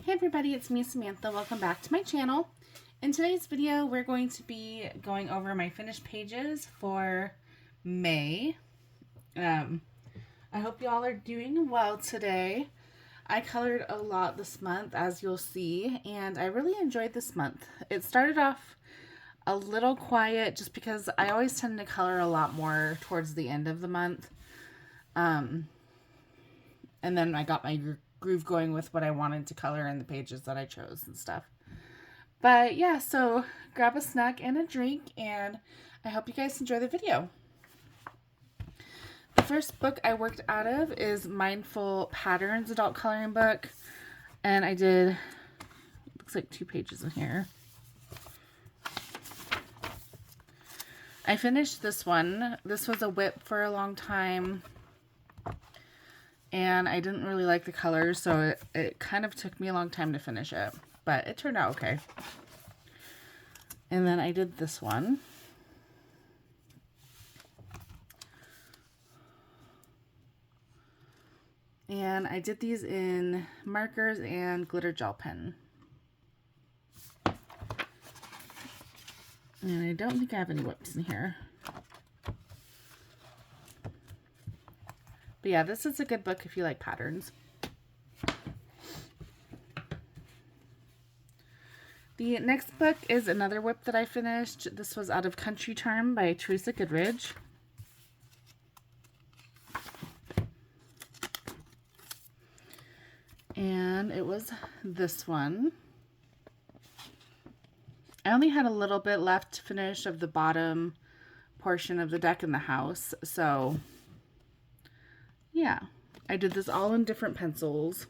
Hey everybody, it's me, Samantha. Welcome back to my channel. In today's video, we're going to be going over my finished pages for May. I hope y'all are doing well today. I colored a lot this month, as you'll see, and I really enjoyed this month. It started off a little quiet just because I always tend to color a lot more towards the end of the month. And then I got my groove going with what I wanted to color in the pages that I chose and stuff. But yeah, so grab a snack and a drink, and I hope you guys enjoy the video. The first book I worked out of is Mindful Patterns adult coloring book, and I did, looks like 2 pages in here. I finished this one. This was a whip for a long time, and I didn't really like the colors, so it kind of took me a long time to finish it, but it turned out okay. And then I did this one. And I did these in markers and glitter gel pen. And I don't think I have any whips in here. But yeah, this is a good book if you like patterns. The next book is another whip that I finished. This was out of Country Charm by Teresa Goodridge. And it was this one. I only had a little bit left to finish of the bottom portion of the deck in the house, so yeah, I did this all in different pencils.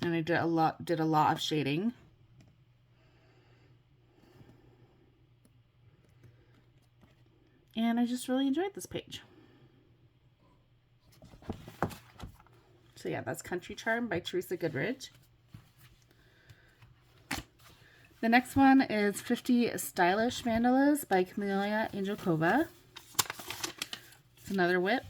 And I did a lot of shading. And I just really enjoyed this page. So yeah, that's Country Charm by Teresa Goodridge. The next one is 50 Stylish Mandalas by Camelia Angelkova. It's another whip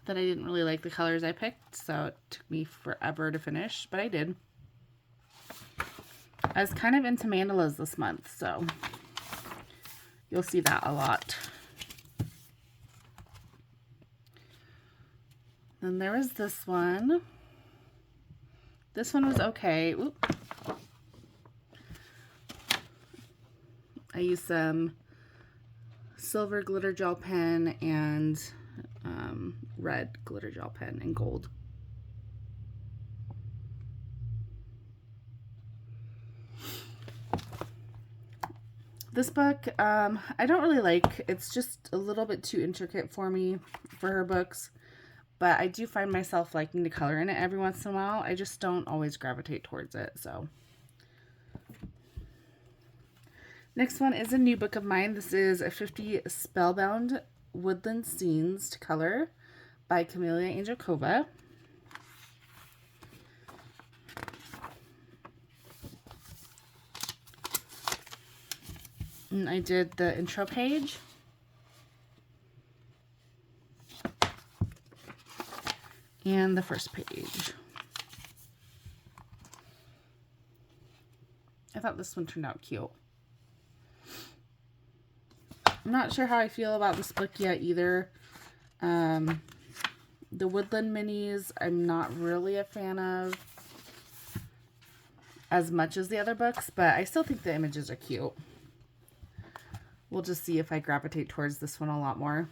that I didn't really like the colors I picked, so it took me forever to finish, but I did. I was kind of into mandalas this month, so you'll see that a lot. Then there was this one. This one was okay. Oop. I used some silver glitter gel pen and red glitter gel pen and gold. This book, I don't really like. It's just a little bit too intricate for me for her books, but I do find myself liking to color in it every once in a while. I just don't always gravitate towards it, so. Next one is a new book of mine. This is a 50 Spellbound Woodland Scenes to Color by Camelia Angelkova. And I did the intro page. And the first page. I thought this one turned out cute. I'm not sure how I feel about this book yet either. The Woodland Minis, I'm not really a fan of as much as the other books, but I still think the images are cute. We'll just see if I gravitate towards this one a lot more.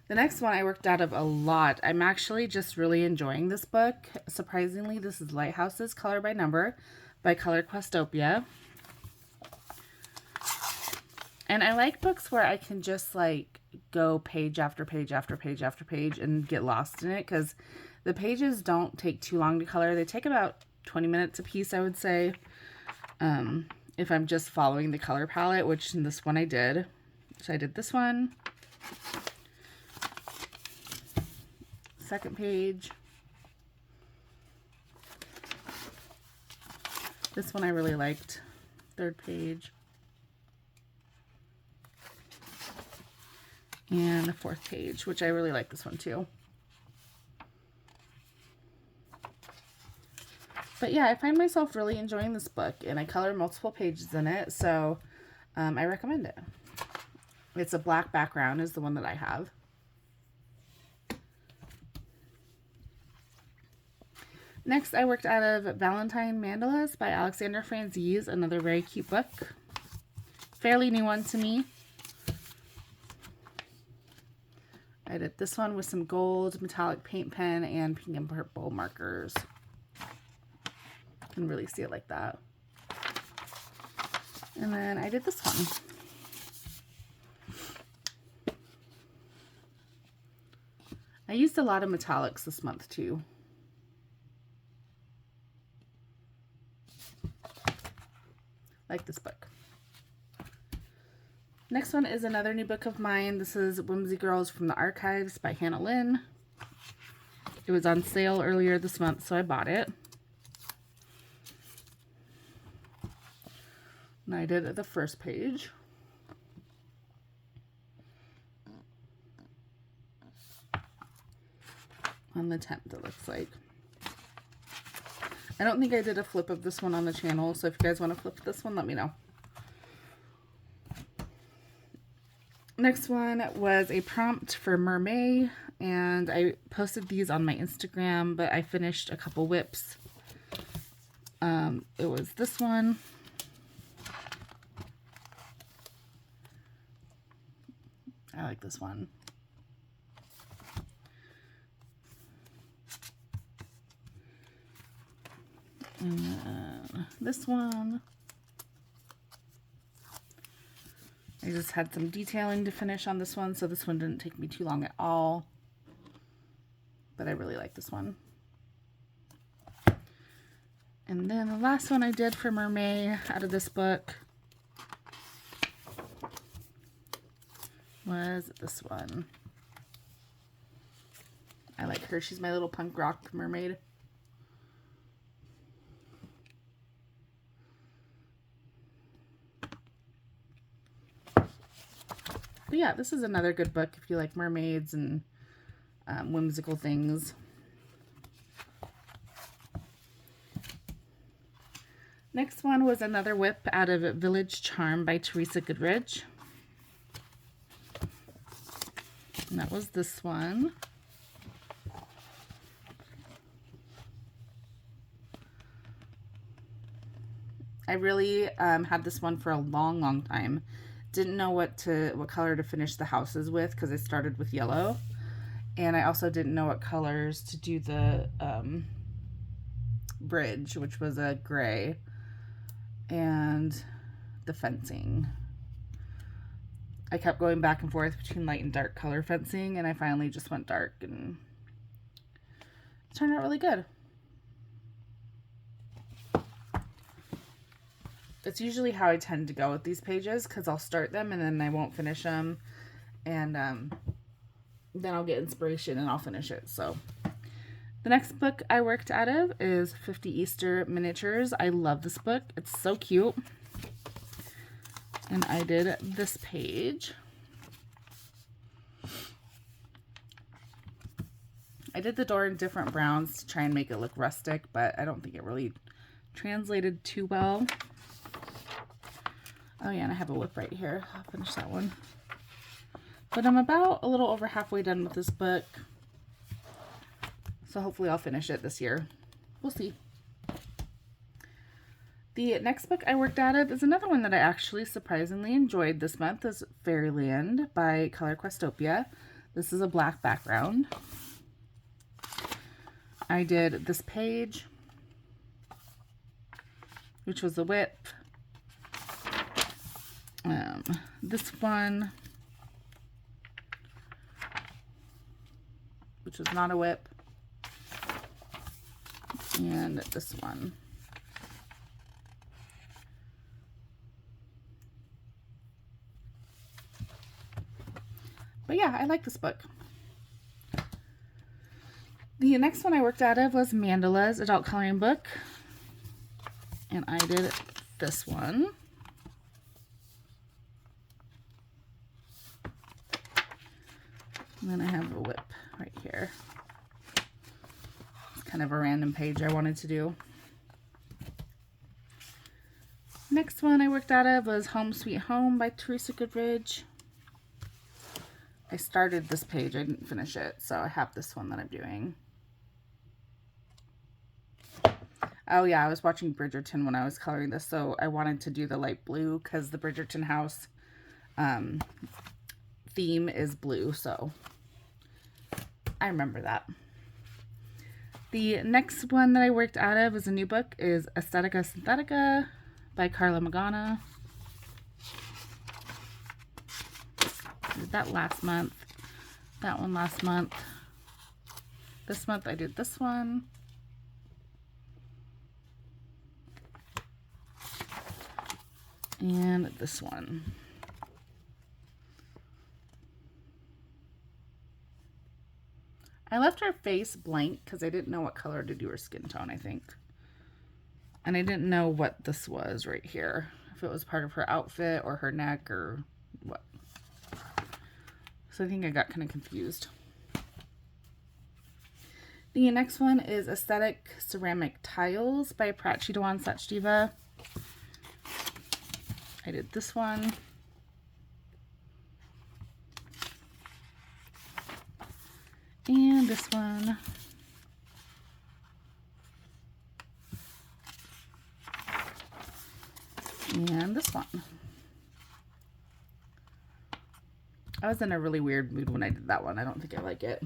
The next one I worked out of a lot. I'm actually just really enjoying this book. Surprisingly, this is Lighthouses Color by Number by Color Questopia. And I like books where I can just like go page after page after page after page and get lost in it, because the pages don't take too long to color. They take about 20 minutes a piece, I would say, if I'm just following the color palette, which in this one I did. So I did this one. Second page. This one I really liked. Third page. And the 4th page, which I really like this one too. But yeah, I find myself really enjoying this book, and I color multiple pages in it, so I recommend it. It's a black background is the one that I have. Next, I worked out of Valentine Mandalas by Alexander Franzese, another very cute book. Fairly new one to me. I did this one with some gold metallic paint pen and pink and purple markers. You can really see it like that. And then I did this one. I used a lot of metallics this month too. Like this book. Next one is another new book of mine. This is Whimsy Girls from the Archives by Hannah Lynn. It was on sale earlier this month, so I bought it. And I did the first page. On the 10th, it looks like. I don't think I did a flip of this one on the channel, so if you guys want to flip this one, let me know. Next one was a prompt for Mermaid, and I posted these on my Instagram, but I finished a couple whips. It was this one. I like this one. And then this one. I just had some detailing to finish on this one, so this one didn't take me too long at all. But I really like this one. And then the last one I did for Mermaid out of this book was this one. I like her. She's my little punk rock mermaid. But yeah, this is another good book if you like mermaids and whimsical things. Next one was another whip out of Village Charm by Teresa Goodridge. And that was this one. I really had this one for a long time. Didn't know what color to finish the houses with because I started with yellow. And I also didn't know what colors to do the bridge, which was a gray, and the fencing. I kept going back and forth between light and dark color fencing, and I finally just went dark, and it turned out really good. It's usually how I tend to go with these pages, because I'll start them and then I won't finish them, and then I'll get inspiration and I'll finish it. So the next book I worked out of is 50 Easter Miniatures. I love this book. It's so cute. And I did this page. I did the door in different browns to try and make it look rustic, but I don't think it really translated too well. Oh yeah, and I have a whip right here. I'll finish that one. But I'm about a little over halfway done with this book. So hopefully I'll finish it this year. We'll see. The next book I worked out of is another one that I actually surprisingly enjoyed this month. Is Fairyland by Color Questopia. This is a black background. I did this page, which was a whip. This one, which was not a whip, and this one. But yeah, I like this book. The next one I worked out of was Mandala's adult coloring book, and I did this one. And then I have a whip right here. It's kind of a random page I wanted to do. Next one I worked out of was Home Sweet Home by Teresa Goodridge. I started this page, I didn't finish it, so I have this one that I'm doing. Oh yeah, I was watching Bridgerton when I was coloring this, so I wanted to do the light blue because the Bridgerton house theme is blue, so I remember that. The next one that I worked out of is a new book, is Aesthetica Synthetica by Carla Magana. I did that last month. That one last month. This month I did this one. And this one. I left her face blank because I didn't know what color to do her skin tone, I think. And I didn't know what this was right here. If it was part of her outfit or her neck or what. So I think I got kind of confused. The next one is Aesthetic Ceramic Tiles by Prachi Dewan Sachdiva. I did this one. And this one. And this one. I was in a really weird mood when I did that one. I don't think I like it.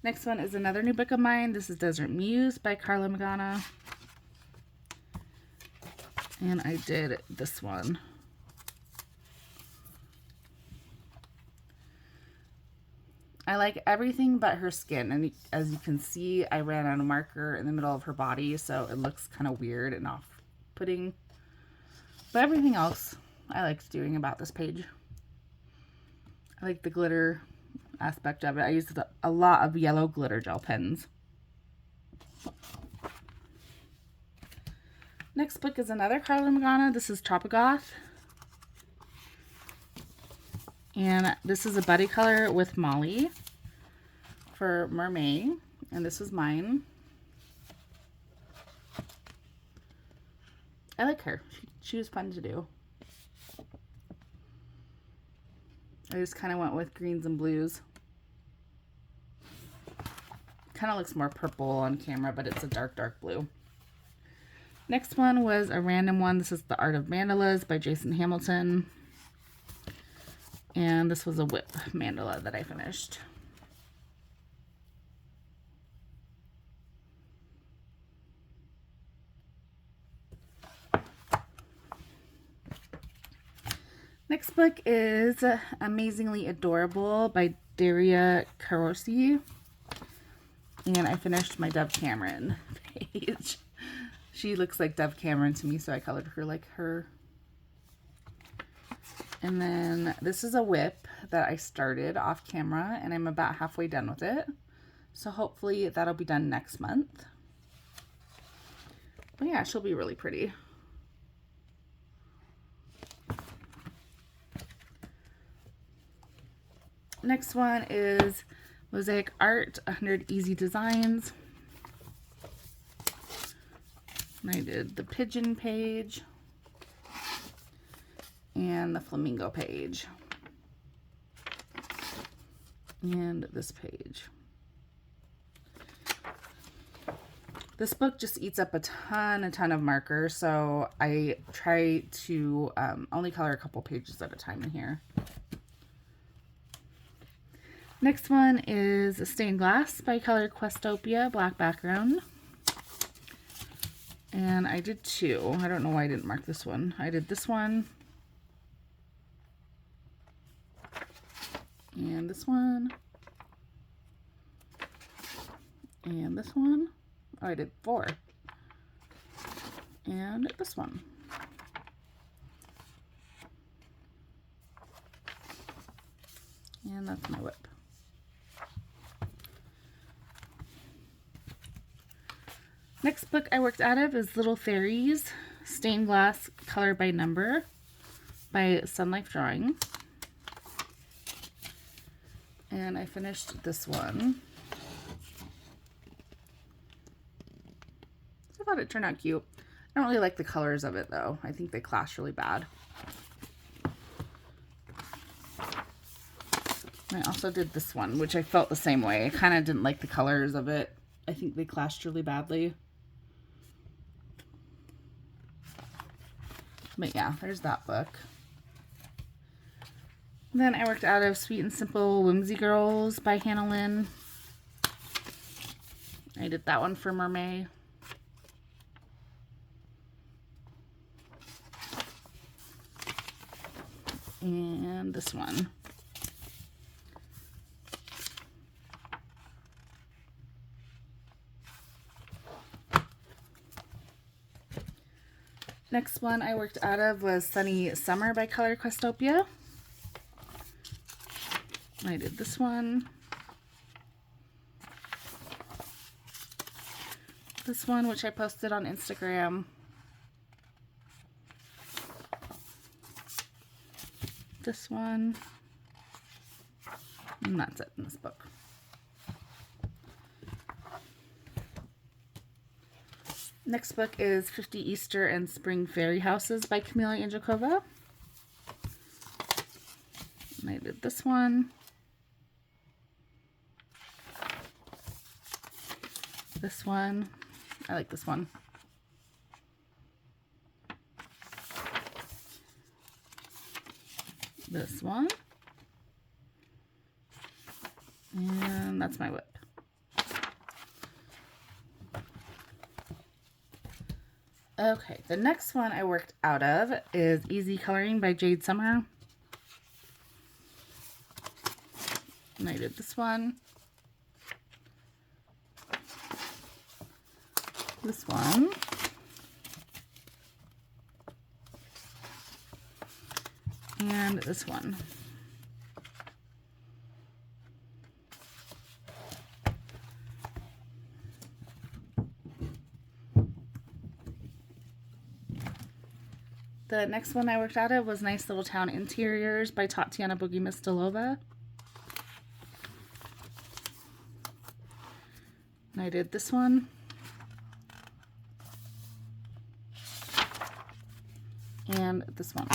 Next one is another new book of mine. This is Desert Muse by Carla Magana. And I did this one. I like everything but her skin. And as you can see, I ran out of marker in the middle of her body, so it looks kind of weird and off-putting. But everything else I liked doing about this page. I like the glitter aspect of it. I used a lot of yellow glitter gel pens. Next book is another Carla Magana. This is Tropigoth. And this is a buddy color with Molly for Mermaid. And this is mine. I like her. She was fun to do. I just kind of went with greens and blues. Kind of looks more purple on camera, but it's a dark, dark blue. Next one was a random one. This is The Art of Mandalas by Jason Hamilton. And this was a whip mandala that I finished. Next book is Amazingly Adorable by Daria Carosi. And I finished my Dove Cameron page. She looks like Dove Cameron to me, so I colored her like her. And then this is a whip that I started off camera, and I'm about halfway done with it. So hopefully that'll be done next month. But yeah, she'll be really pretty. Next one is Mosaic Art, 100 Easy Designs. And I did the pigeon page and the flamingo page and this page. This book just eats up a ton of markers, so I try to only color a couple pages at a time in here. Next one is Stained Glass by Color Questopia, black background. And I did two. I don't know why I didn't mark this one. I did this one. And this one. And this one. Oh, I did four. And this one. And that's my whip. Next book I worked out of is Little Fairies, Stained Glass Color by Number by Sun Life Drawing. And I finished this one. I thought it turned out cute. I don't really like the colors of it though. I think they clash really bad. I also did this one, which I felt the same way. I kind of didn't like the colors of it. I think they clashed really badly. But yeah, there's that book. Then I worked out of Sweet and Simple Whimsy Girls by Hannah Lynn. I did that one for Mermaid. And this one. Next one I worked out of was Sunny Summer by Color Questopia. I did this one. This one, which I posted on Instagram. This one. And that's it in this book. Next book is 50 Easter and Spring Fairy Houses by Camila Angelkova. And I did this one. This one. I like this one. This one. And that's my whip. Okay, the next one I worked out of is Easy Coloring by Jade Summer. And I did this one. This one. And this one. The next one I worked out of was Nice Little Town Interiors by Tatiana Boogie Mistalova. And I did this one. And this one.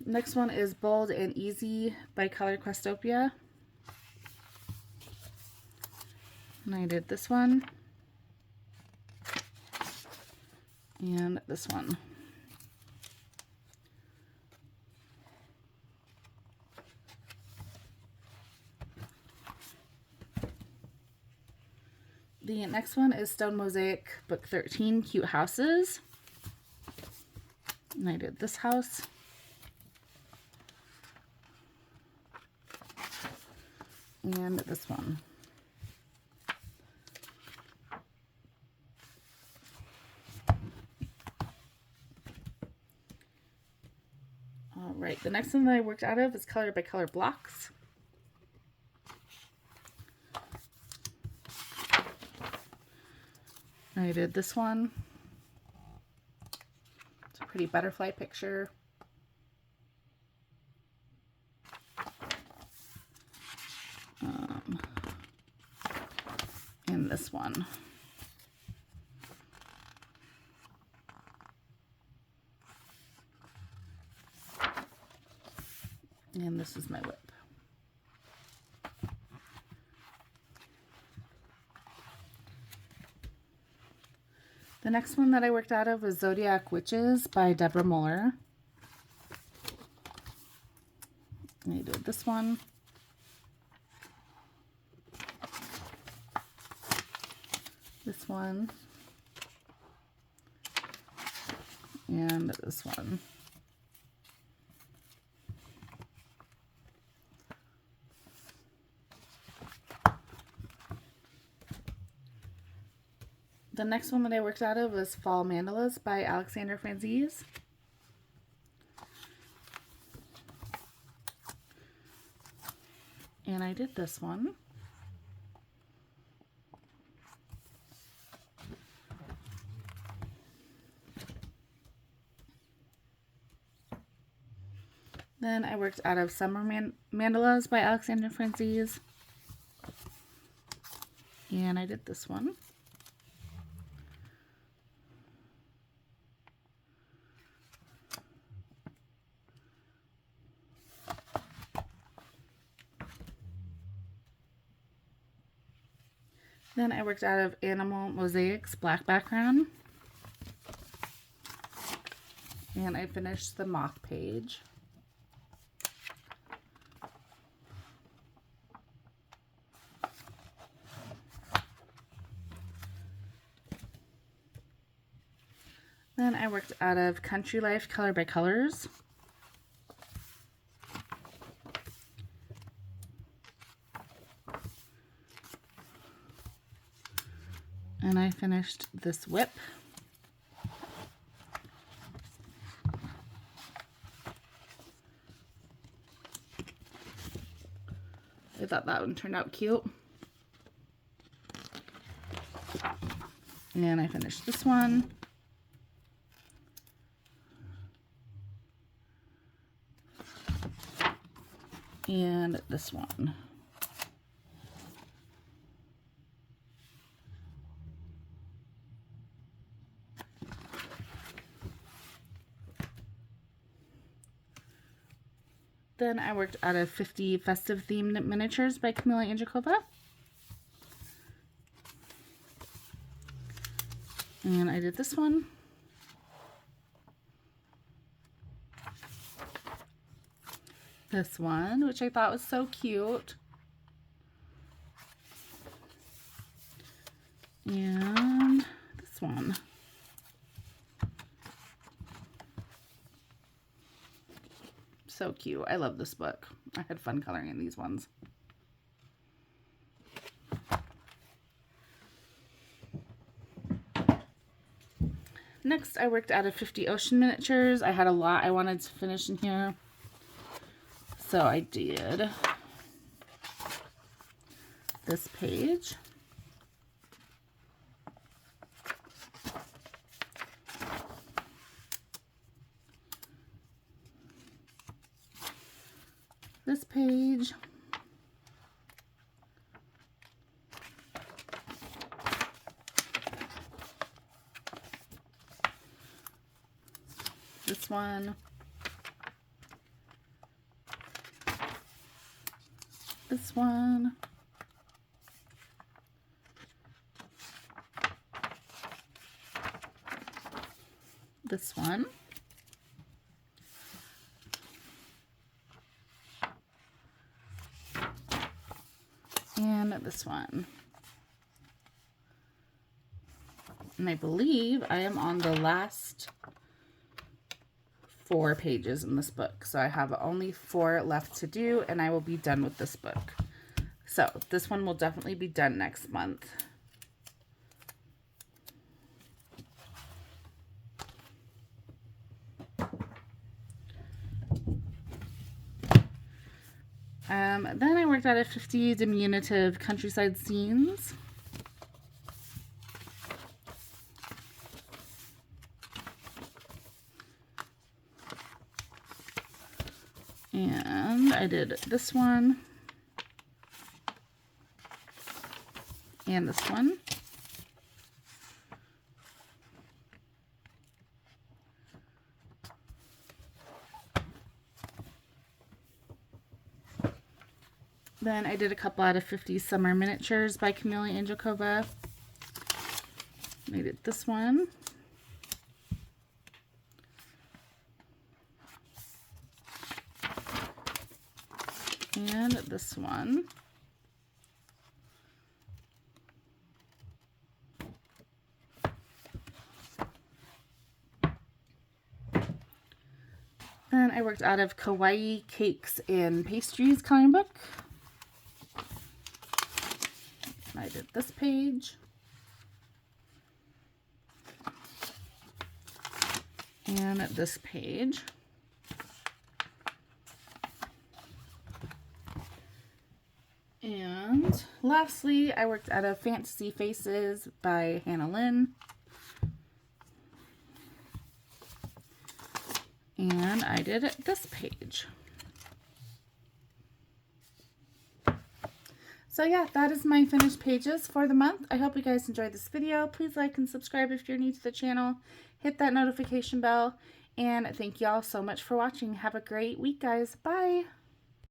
Next one is Bold and Easy by Color Questopia. And I did this one. And this one. The next one is Stone Mosaic Book 13, Cute Houses. And I did this house. And this one. All right, the next one that I worked out of is Color by Color Blocks. I did this one. It's a pretty butterfly picture. And this one. And this is my whip. The next one that I worked out of was Zodiac Witches by Deborah Muller. And I did this one. This one. And this one. The next one that I worked out of was Fall Mandalas by Alexandra Franzese. And I did this one. Then I worked out of Summer Mandalas by Alexandra Francis. And I did this one. Then I worked out of Animal Mosaics black background. And I finished the mock page. Then I worked out of Country Life Color by Colors. And I finished this whip. I thought that one turned out cute. And I finished this one. And this one. Then I worked out of 50 festive themed miniatures by Camila Andrzejkova. And I did this one. This one, which I thought was so cute. And this one. So cute. I love this book. I had fun coloring in these ones. Next, I worked out of 50 ocean miniatures. I had a lot I wanted to finish in here. So I did this page. This page. This one. This one. This one. And this one. And I believe I am on the last 4 pages in this book. So I have only 4 left to do and I will be done with this book. So this one will definitely be done next month. Then I worked out of 50 diminutive countryside scenes. And I did this one. And this one. Then I did a couple out of 50 summer miniatures by Camila Andrzejkova. I did this one. And this one. Then I worked out of Kawaii Cakes and Pastries coloring book. I did this page. And this page. And lastly, I worked out of Fantasy Faces by Hannah Lynn. And I did this page. So yeah, that is my finished pages for the month. I hope you guys enjoyed this video. Please like and subscribe if you're new to the channel. Hit that notification bell. And thank you all so much for watching. Have a great week, guys. Bye!